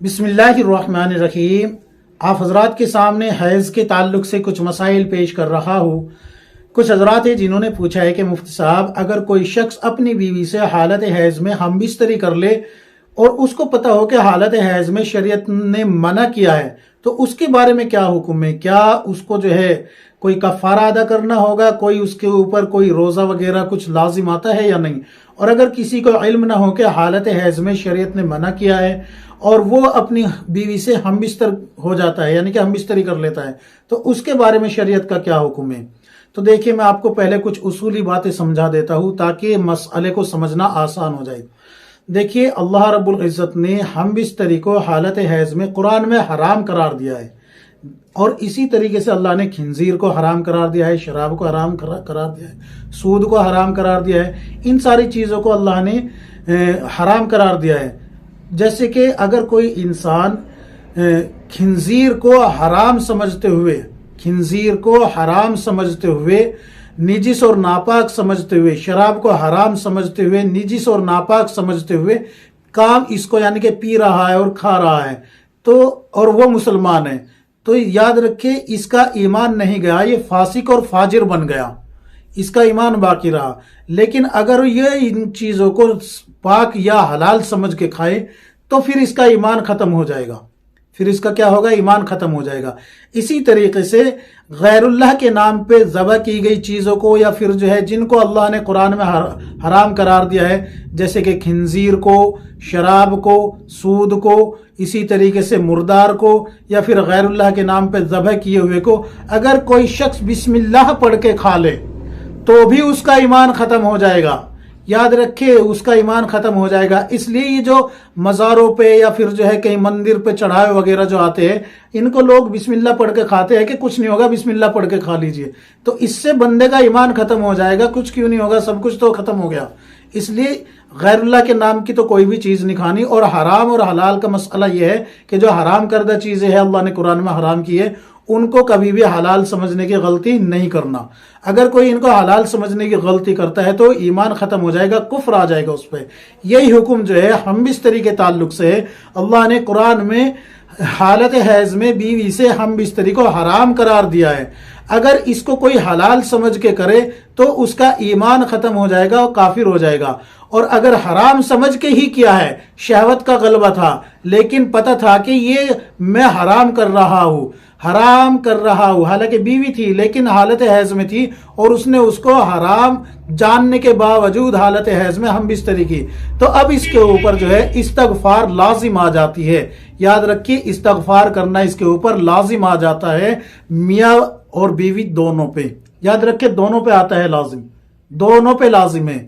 بسم اللہ الرحمن الرحیم۔ آپ حضرات کے سامنے حیض کے تعلق سے کچھ مسائل پیش کر رہا ہوں۔ کچھ حضرات ہیں جنہوں نے پوچھا ہے کہ مفتی صاحب، اگر کوئی شخص اپنی بیوی سے حالت حیض میں ہم بستری کر لے اور اس کو پتہ ہو کہ حالت حیض میں شریعت نے منع کیا ہے تو اس کے بارے میں کیا حکم ہے؟ کیا اس کو کوئی کفارہ ادا کرنا ہوگا؟ کوئی اس کے اوپر کوئی روزہ وغیرہ کچھ لازم آتا ہے یا نہیں؟ اور اگر کسی کو علم نہ ہو کہ حالت حیض میں شریعت نے منع کیا ہے اور وہ اپنی بیوی سے ہم بستر ہو جاتا ہے، یعنی کہ ہم بستری کر لیتا ہے، تو اس کے بارے میں شریعت کا کیا حکم ہے؟ تو دیکھیے، میں آپ کو پہلے کچھ اصولی باتیں سمجھا دیتا ہوں تاکہ مسئلے کو سمجھنا آسان ہو جائے۔ دیکھیے، اللہ رب العزت نے ہم بستری کو حالت حیض میں قرآن میں حرام قرار دیا ہے، اور اسی طریقے سے اللہ نے خنزیر کو حرام قرار دیا ہے، شراب کو حرام قرار دیا ہے، سود کو حرام قرار دیا ہے۔ ان ساری چیزوں کو اللہ نے حرام قرار دیا ہے۔ جیسے کہ اگر کوئی انسان خنزیر کو حرام سمجھتے ہوئے نجس اور ناپاک سمجھتے ہوئے، شراب کو حرام سمجھتے ہوئے نجس اور ناپاک سمجھتے ہوئے کام اس کو یعنی کہ پی رہا ہے اور کھا رہا ہے اور وہ مسلمان ہے، تو یاد رکھے اس کا ایمان نہیں گیا، یہ فاسق اور فاجر بن گیا، اس کا ایمان باقی رہا۔ لیکن اگر یہ ان چیزوں کو پاک یا حلال سمجھ کے کھائے تو پھر اس کا ایمان ختم ہو جائے گا، پھر اس کا کیا ہوگا؟ ایمان ختم ہو جائے گا۔ اسی طریقے سے غیر اللہ کے نام پہ ذبح کی گئی چیزوں کو یا پھر جن کو اللہ نے قرآن میں حرام قرار دیا ہے، جیسے کہ خنزیر کو، شراب کو، سود کو، اسی طریقے سے مردار کو یا پھر غیر اللہ کے نام پہ ذبح کیے ہوئے کو اگر کوئی شخص بسم اللہ پڑھ کے کھا لے تو بھی اس کا ایمان ختم ہو جائے گا۔ یاد رکھے، اس کا ایمان ختم ہو جائے گا۔ اس لیے یہ جو مزاروں پہ یا پھر کہیں مندر پہ چڑھائے وغیرہ جو آتے ہیں، ان کو لوگ بسم اللہ پڑھ کے کھاتے ہیں کہ کچھ نہیں ہوگا، بسم اللہ پڑھ کے کھا لیجئے، تو اس سے بندے کا ایمان ختم ہو جائے گا۔ کچھ کیوں نہیں ہوگا، سب کچھ تو ختم ہو گیا۔ اس لیے غیر اللہ کے نام کی تو کوئی بھی چیز نہیں کھانی۔ اور حرام اور حلال کا مسئلہ یہ ہے کہ جو حرام کردہ چیزیں ہیں اللہ نے قرآن میں حرام کی ہے، ان کو کبھی بھی حلال سمجھنے کی غلطی نہیں کرنا۔ اگر کوئی ان کو حلال سمجھنے کی غلطی کرتا ہے تو ایمان ختم ہو جائے گا، کفر آ جائے گا اس پہ۔ یہی حکم ہم بستری کے تعلق سے اللہ نے قرآن میں حالت حیض میں بیوی سے ہم بستری کو حرام قرار دیا ہے۔ اگر اس کو کوئی حلال سمجھ کے کرے تو اس کا ایمان ختم ہو جائے گا اور کافر ہو جائے گا۔ اور اگر حرام سمجھ کے ہی کیا ہے، شہوت کا غلبہ تھا، لیکن پتہ تھا کہ یہ میں حرام کر رہا ہوں، حالانکہ بیوی تھی لیکن حالت حیض میں تھی، اور اس نے اس کو حرام جاننے کے باوجود حالت حیض میں ہم بستری کی، تو اب اس کے اوپر استغفار لازم آ جاتی ہے۔ یاد رکھیے، استغفار کرنا اس کے اوپر لازم آ جاتا ہے، میاں اور بیوی دونوں پہ۔ یاد رکھے، دونوں پہ آتا ہے لازم، دونوں پہ لازم ہے۔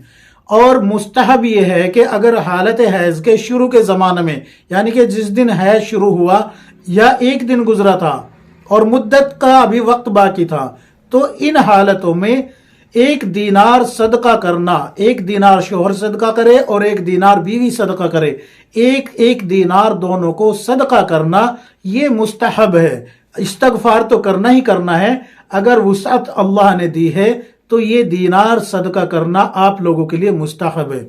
اور مستحب یہ ہے کہ اگر حالت حیض کے شروع کے زمانے میں، یعنی کہ جس دن حیض شروع ہوا یا ایک دن گزرا تھا اور مدت کا ابھی وقت باقی تھا، تو ان حالتوں میں 1 دینار صدقہ کرنا، 1 دینار شوہر صدقہ کرے اور 1 دینار بیوی صدقہ کرے، 1 دینار دونوں کو صدقہ کرنا یہ مستحب ہے۔ استغفار تو کرنا ہی کرنا ہے، اگر وسعت اللہ نے دی ہے تو یہ دینار صدقہ کرنا آپ لوگوں کے لیے مستحب ہے۔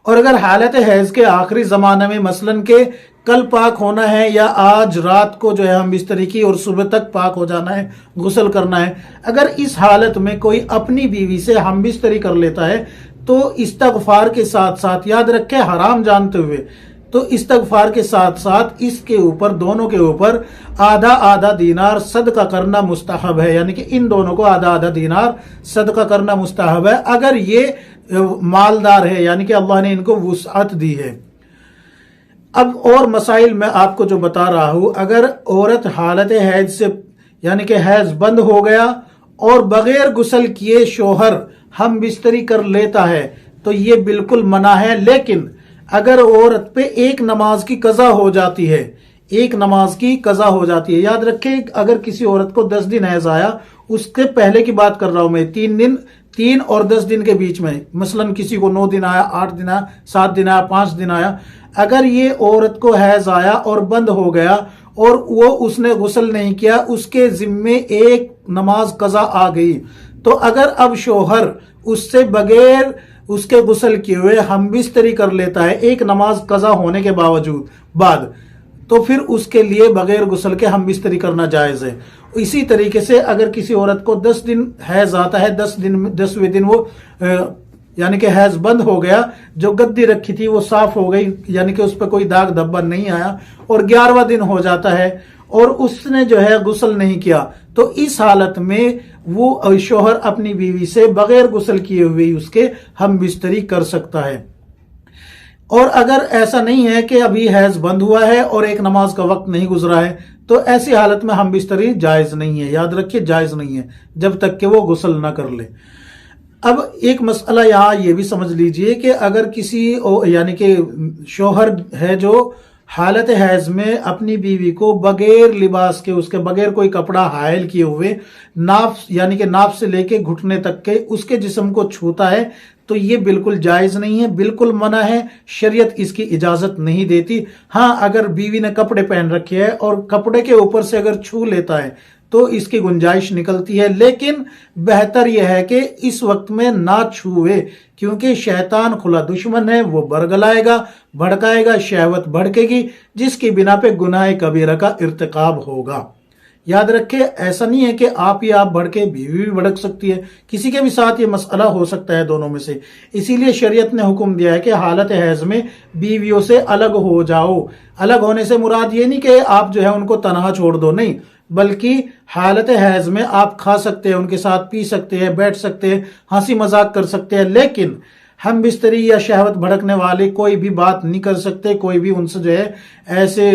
اور اگر حالت حیض کے آخری زمانے میں مثلاً کہ کل پاک ہونا ہے یا آج رات کو ہم بستری کی اور صبح تک پاک ہو جانا ہے، غسل کرنا ہے، اگر اس حالت میں کوئی اپنی بیوی سے ہم بستری کر لیتا ہے تو استغفار کے ساتھ ساتھ، یاد رکھے حرام جانتے ہوئے، تو استغفار کے ساتھ ساتھ اس کے اوپر، دونوں کے اوپر آدھا دینار صدقہ کرنا مستحب ہے، یعنی کہ ان دونوں کو آدھا دینار صدقہ کرنا مستحب ہے اگر یہ مالدار ہے، یعنی کہ اللہ نے ان کو وسعت دی ہے۔ اب اور مسائل میں آپ کو جو بتا رہا ہوں، اگر عورت حالت حیض سے، یعنی کہ حیض بند ہو گیا اور بغیر غسل کیے شوہر ہم بستری کر لیتا ہے تو یہ بالکل منع ہے۔ لیکن اگر عورت پہ ایک نماز کی قضا ہو جاتی ہے، یاد رکھیں، اگر کسی عورت کو 10 دن حیض آیا، اس کے پہلے کی بات کر رہا ہوں میں، 3 اور 10 دن کے بیچ میں، مثلاً کسی کو 9 دن آیا، 8 دن آیا، 7 دن آیا، 5 دن آیا، اگر یہ عورت کو حیض آیا اور بند ہو گیا اور اس نے غسل نہیں کیا، اس کے ذمے ایک نماز قضا آ گئی، تو اگر اب شوہر اس سے بغیر اس کے غسل کیے ہوئے ہم بستری کر لیتا ہے ایک نماز قضا ہونے کے بعد، تو پھر اس کے لیے بغیر غسل کے ہم بستری کرنا جائز ہے۔ اسی طریقے سے اگر کسی عورت کو 10 دن حیض آتا ہے، 10ویں دن وہ یعنی کہ حیض بند ہو گیا، جو گدی رکھی تھی وہ صاف ہو گئی، یعنی کہ اس پہ کوئی داغ دھبا نہیں آیا، اور 11واں دن ہو جاتا ہے اور اس نے جو ہے غسل نہیں کیا، تو اس حالت میں وہ شوہر اپنی بیوی سے بغیر غسل کیے ہوئے اس کے ہم بستری کر سکتا ہے۔ اور اگر ایسا نہیں ہے کہ ابھی حیض بند ہوا ہے اور ایک نماز کا وقت نہیں گزرا ہے، تو ایسی حالت میں ہم بستری جائز نہیں ہے، یاد رکھیے جائز نہیں ہے جب تک کہ وہ غسل نہ کر لے۔ اب ایک مسئلہ یہاں یہ بھی سمجھ لیجئے کہ اگر کسی یعنی کہ شوہر ہے جو حالت حیض میں اپنی بیوی کو بغیر لباس کے، اس کے بغیر کوئی کپڑا حائل کیے ہوئے، ناف یعنی کہ ناف سے لے کے گھٹنے تک کے اس کے جسم کو چھوتا ہے، تو یہ بالکل جائز نہیں ہے، بالکل منع ہے، شریعت اس کی اجازت نہیں دیتی۔ ہاں اگر بیوی نے کپڑے پہن رکھے ہیں اور کپڑے کے اوپر سے اگر چھو لیتا ہے تو اس کی گنجائش نکلتی ہے، لیکن بہتر یہ ہے کہ اس وقت میں نہ چھوئے، کیونکہ شیطان کھلا دشمن ہے، وہ برگلائے گا، بھڑکائے گا، شہوت بھڑکے گی، جس کی بنا پہ گناہ کبیرہ کا ارتکاب ہوگا۔ یاد رکھے ایسا نہیں ہے کہ آپ ہی آپ بھڑکے، بیوی بھی بھڑک سکتی ہے، کسی کے بھی ساتھ یہ مسئلہ ہو سکتا ہے دونوں میں سے۔ اسی لیے شریعت نے حکم دیا ہے کہ حالت حیض میں بیویوں سے الگ ہو جاؤ۔ الگ ہونے سے مراد یہ نہیں کہ آپ جو ہے ان کو تنہا چھوڑ دو، نہیں، بلکہ حالت حیض میں آپ کھا سکتے ہیں، ان کے ساتھ پی سکتے ہیں، بیٹھ سکتے ہیں، ہنسی مذاق کر سکتے ہیں، لیکن ہم بستری یا شہوت بھڑکنے والے کوئی بھی بات نہیں کر سکتے، کوئی بھی ان سے جو ہے ایسے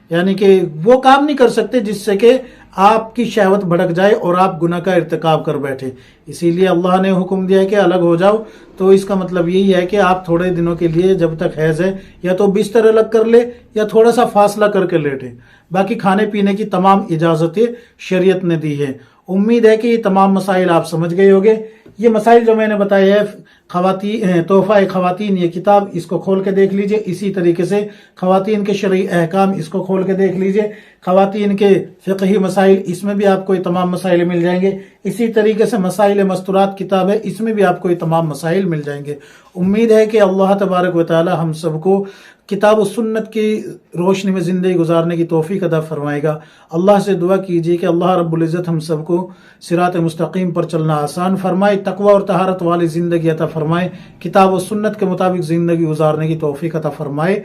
یعنی کہ وہ کام نہیں کر سکتے جس سے کہ آپ کی شہوت بھڑک جائے اور آپ گناہ کا ارتکاب کر بیٹھے۔ اسی لیے اللہ نے حکم دیا ہے کہ الگ ہو جاؤ، تو اس کا مطلب یہی ہے کہ آپ تھوڑے دنوں کے لیے جب تک حیض ہے یا تو بستر الگ کر لے یا تھوڑا سا فاصلہ کر کے لیٹے۔ باقی کھانے پینے کی تمام اجازتیں شریعت نے دی ہے۔ امید ہے کہ یہ تمام مسائل آپ سمجھ گئے ہوگے۔ یہ مسائل جو میں نے بتائے ہیں تحفہ خواتین، یہ کتاب اس کو کھول کے دیکھ لیجئے۔ اسی طریقے سے خواتین کے شرعی احکام، اس کو کھول کے دیکھ لیجئے۔ خواتین کے فقہی مسائل، اس میں بھی آپ کو یہ تمام مسائل مل جائیں گے۔ اسی طریقے سے مسائل مستورات کتاب ہے، اس میں بھی آپ کو یہ تمام مسائل مل جائیں گے۔ امید ہے کہ اللہ تبارک و تعالی ہم سب کو کتاب و سنت کی روشنی میں زندگی گزارنے کی توفیق عطا فرمائے گا۔ اللہ سے دعا کیجیے کہ اللہ رب العزت ہم سب کو صراط مستقیم پر چلنا آسان فرمائے، تقوی اور طہارت والی زندگی عطا فرمائے، کتاب و سنت کے مطابق زندگی گزارنے کی توفیق عطا فرمائے۔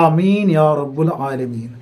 آمین یا رب العالمین۔